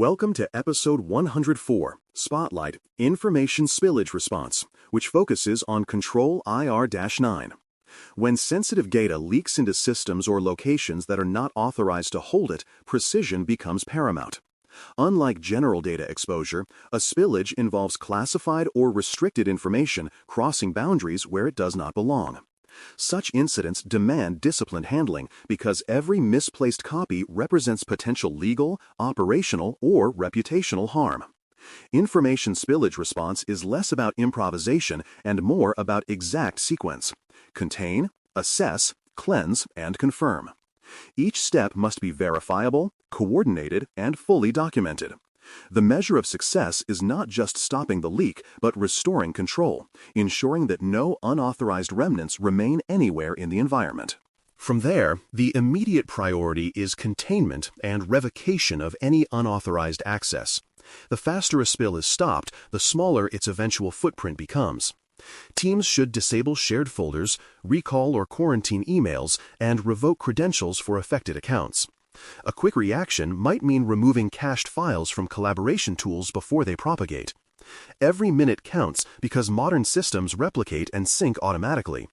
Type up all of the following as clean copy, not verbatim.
Welcome to episode 104, Spotlight, Information Spillage Response, which focuses on Control IR-9. When sensitive data leaks into systems or locations that are not authorized to hold it, precision becomes paramount. Unlike general data exposure, a spillage involves classified or restricted information crossing boundaries where it does not belong. Such incidents demand disciplined handling because every misplaced copy represents potential legal, operational, or reputational harm. Information spillage response is less about improvisation and more about exact sequence: contain, assess, cleanse, and confirm. Each step must be verifiable, coordinated, and fully documented. The measure of success is not just stopping the leak, but restoring control, ensuring that no unauthorized remnants remain anywhere in the environment. From there, the immediate priority is containment and revocation of any unauthorized access. The faster a spill is stopped, the smaller its eventual footprint becomes. Teams should disable shared folders, recall or quarantine emails, and revoke credentials for affected accounts. A quick reaction might mean removing cached files from collaboration tools before they propagate. Every minute counts because modern systems replicate and sync automatically.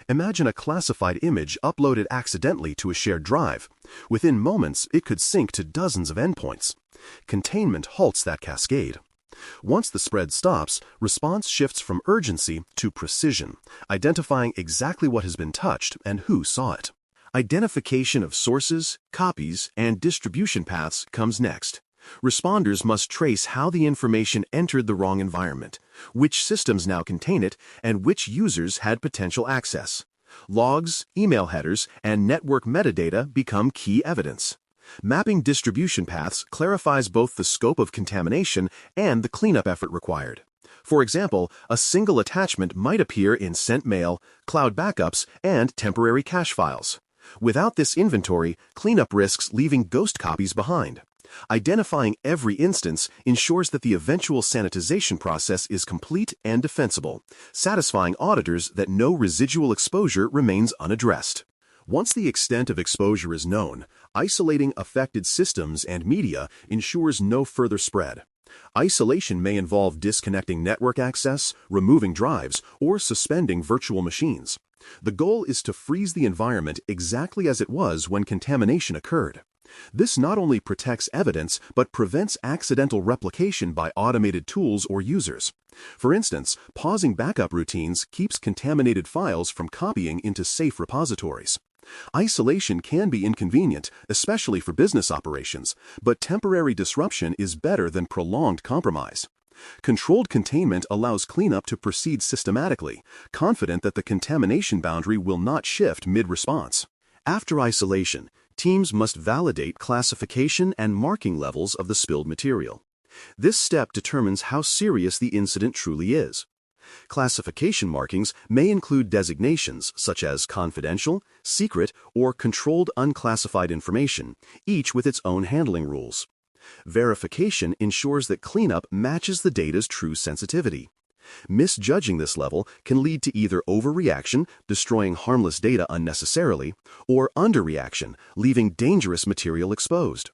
Imagine a classified image uploaded accidentally to a shared drive. Within moments, it could sync to dozens of endpoints. Containment halts that cascade. Once the spread stops, response shifts from urgency to precision, identifying exactly what has been touched and who saw it. Identification of sources, copies, and distribution paths comes next. Responders must trace how the information entered the wrong environment, which systems now contain it, and which users had potential access. Logs, email headers, and network metadata become key evidence. Mapping distribution paths clarifies both the scope of contamination and the cleanup effort required. For example, a single attachment might appear in sent mail, cloud backups, and temporary cache files. Without this inventory, cleanup risks leaving ghost copies behind. Identifying every instance ensures that the eventual sanitization process is complete and defensible, satisfying auditors that no residual exposure remains unaddressed. Once the extent of exposure is known, isolating affected systems and media ensures no further spread. Isolation may involve disconnecting network access, removing drives, or suspending virtual machines. The goal is to freeze the environment exactly as it was when contamination occurred. This not only protects evidence, but prevents accidental replication by automated tools or users. For instance, pausing backup routines keeps contaminated files from copying into safe repositories. Isolation can be inconvenient, especially for business operations, but temporary disruption is better than prolonged compromise. Controlled containment allows cleanup to proceed systematically, confident that the contamination boundary will not shift mid-response. After isolation, teams must validate classification and marking levels of the spilled material. This step determines how serious the incident truly is. Classification markings may include designations such as confidential, secret, or controlled unclassified information, each with its own handling rules. Verification ensures that cleanup matches the data's true sensitivity. Misjudging this level can lead to either overreaction, destroying harmless data unnecessarily, or underreaction, leaving dangerous material exposed.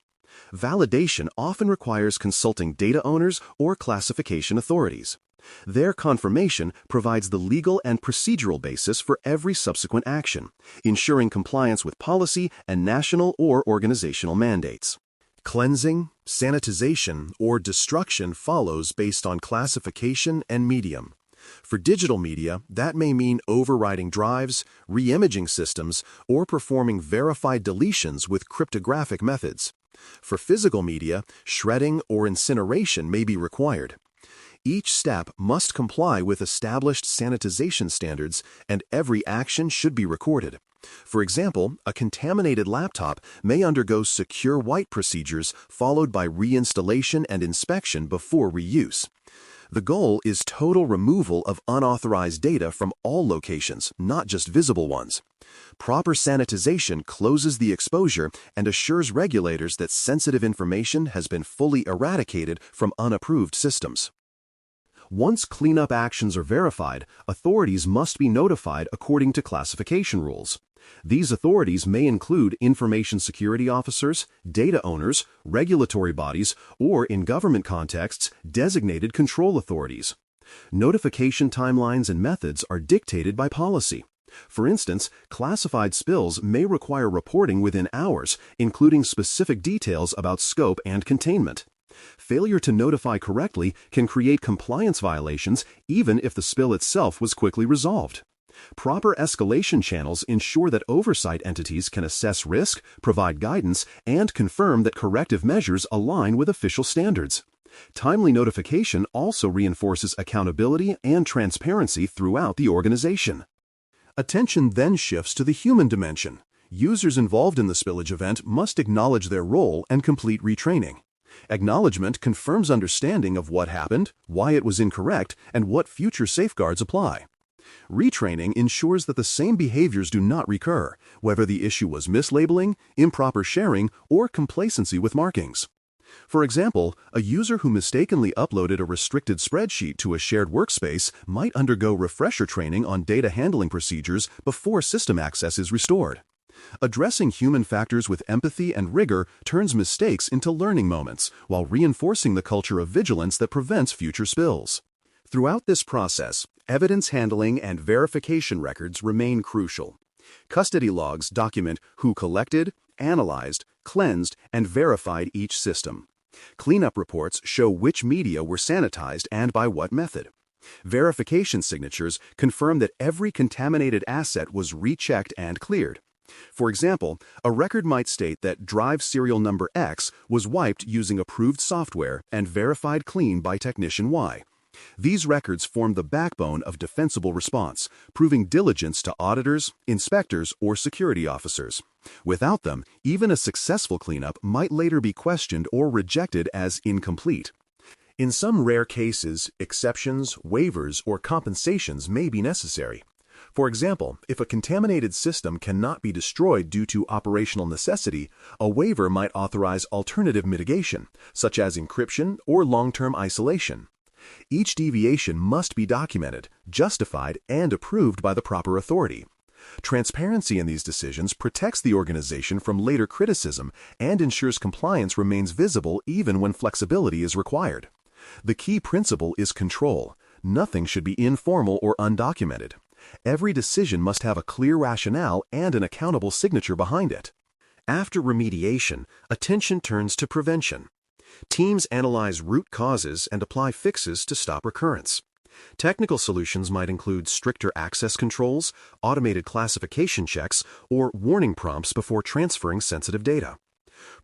Validation often requires consulting data owners or classification authorities. Their confirmation provides the legal and procedural basis for every subsequent action, ensuring compliance with policy and national or organizational mandates. Cleansing, sanitization, or destruction follows based on classification and medium. For digital media, that may mean overriding drives, re-imaging systems, or performing verified deletions with cryptographic methods. For physical media, shredding or incineration may be required. Each step must comply with established sanitization standards, and every action should be recorded. For example, a contaminated laptop may undergo secure wipe procedures followed by reinstallation and inspection before reuse. The goal is total removal of unauthorized data from all locations, not just visible ones. Proper sanitization closes the exposure and assures regulators that sensitive information has been fully eradicated from unapproved systems. Once cleanup actions are verified, authorities must be notified according to classification rules. These authorities may include information security officers, data owners, regulatory bodies, or, in government contexts, designated control authorities. Notification timelines and methods are dictated by policy. For instance, classified spills may require reporting within hours, including specific details about scope and containment. Failure to notify correctly can create compliance violations even if the spill itself was quickly resolved. Proper escalation channels ensure that oversight entities can assess risk, provide guidance, and confirm that corrective measures align with official standards. Timely notification also reinforces accountability and transparency throughout the organization. Attention then shifts to the human dimension. Users involved in the spillage event must acknowledge their role and complete retraining. Acknowledgement confirms understanding of what happened, why it was incorrect, and what future safeguards apply. Retraining ensures that the same behaviors do not recur, whether the issue was mislabeling, improper sharing, or complacency with markings. For example, a user who mistakenly uploaded a restricted spreadsheet to a shared workspace might undergo refresher training on data handling procedures before system access is restored. Addressing human factors with empathy and rigor turns mistakes into learning moments, while reinforcing the culture of vigilance that prevents future spills. Throughout this process, evidence handling and verification records remain crucial. Custody logs document who collected, analyzed, cleansed, and verified each system. Cleanup reports show which media were sanitized and by what method. Verification signatures confirm that every contaminated asset was rechecked and cleared. For example, a record might state that drive serial number X was wiped using approved software and verified clean by technician Y. These records form the backbone of defensible response, proving diligence to auditors, inspectors, or security officers. Without them, even a successful cleanup might later be questioned or rejected as incomplete. In some rare cases, exceptions, waivers, or compensations may be necessary. For example, if a contaminated system cannot be destroyed due to operational necessity, a waiver might authorize alternative mitigation, such as encryption or long-term isolation. Each deviation must be documented, justified, and approved by the proper authority. Transparency in these decisions protects the organization from later criticism and ensures compliance remains visible even when flexibility is required. The key principle is control. Nothing should be informal or undocumented. Every decision must have a clear rationale and an accountable signature behind it. After remediation, attention turns to prevention. Teams analyze root causes and apply fixes to stop recurrence. Technical solutions might include stricter access controls, automated classification checks, or warning prompts before transferring sensitive data.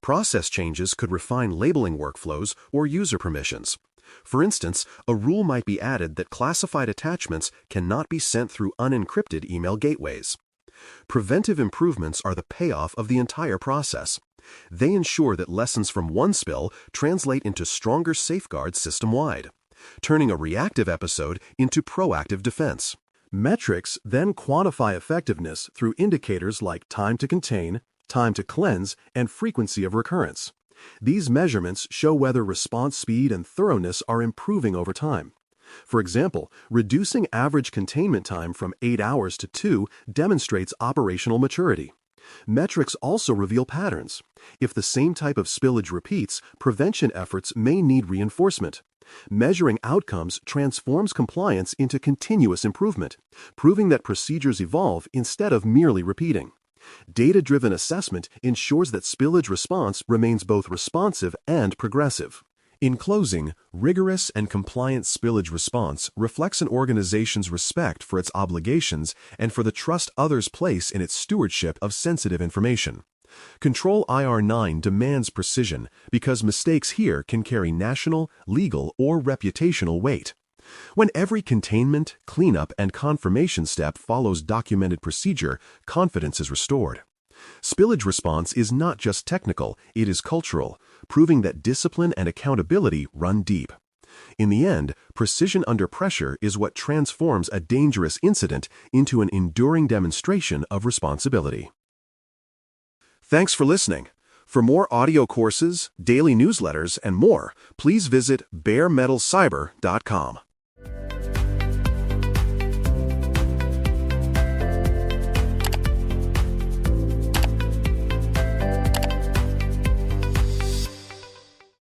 Process changes could refine labeling workflows or user permissions. For instance, a rule might be added that classified attachments cannot be sent through unencrypted email gateways. Preventive improvements are the payoff of the entire process. They ensure that lessons from one spill translate into stronger safeguards system-wide, turning a reactive episode into proactive defense. Metrics then quantify effectiveness through indicators like time to contain, time to cleanse, and frequency of recurrence. These measurements show whether response speed and thoroughness are improving over time. For example, reducing average containment time from 8 hours to 2 demonstrates operational maturity. Metrics also reveal patterns. If the same type of spillage repeats, prevention efforts may need reinforcement. Measuring outcomes transforms compliance into continuous improvement, proving that procedures evolve instead of merely repeating. Data-driven assessment ensures that spillage response remains both responsive and progressive. In closing, rigorous and compliant spillage response reflects an organization's respect for its obligations and for the trust others place in its stewardship of sensitive information. Control IR-9 demands precision because mistakes here can carry national, legal, or reputational weight. When every containment, cleanup, and confirmation step follows documented procedure, confidence is restored. Spillage response is not just technical, it is cultural, proving that discipline and accountability run deep. In the end, precision under pressure is what transforms a dangerous incident into an enduring demonstration of responsibility. Thanks for listening. For more audio courses, daily newsletters, and more, please visit baremetalcyber.com.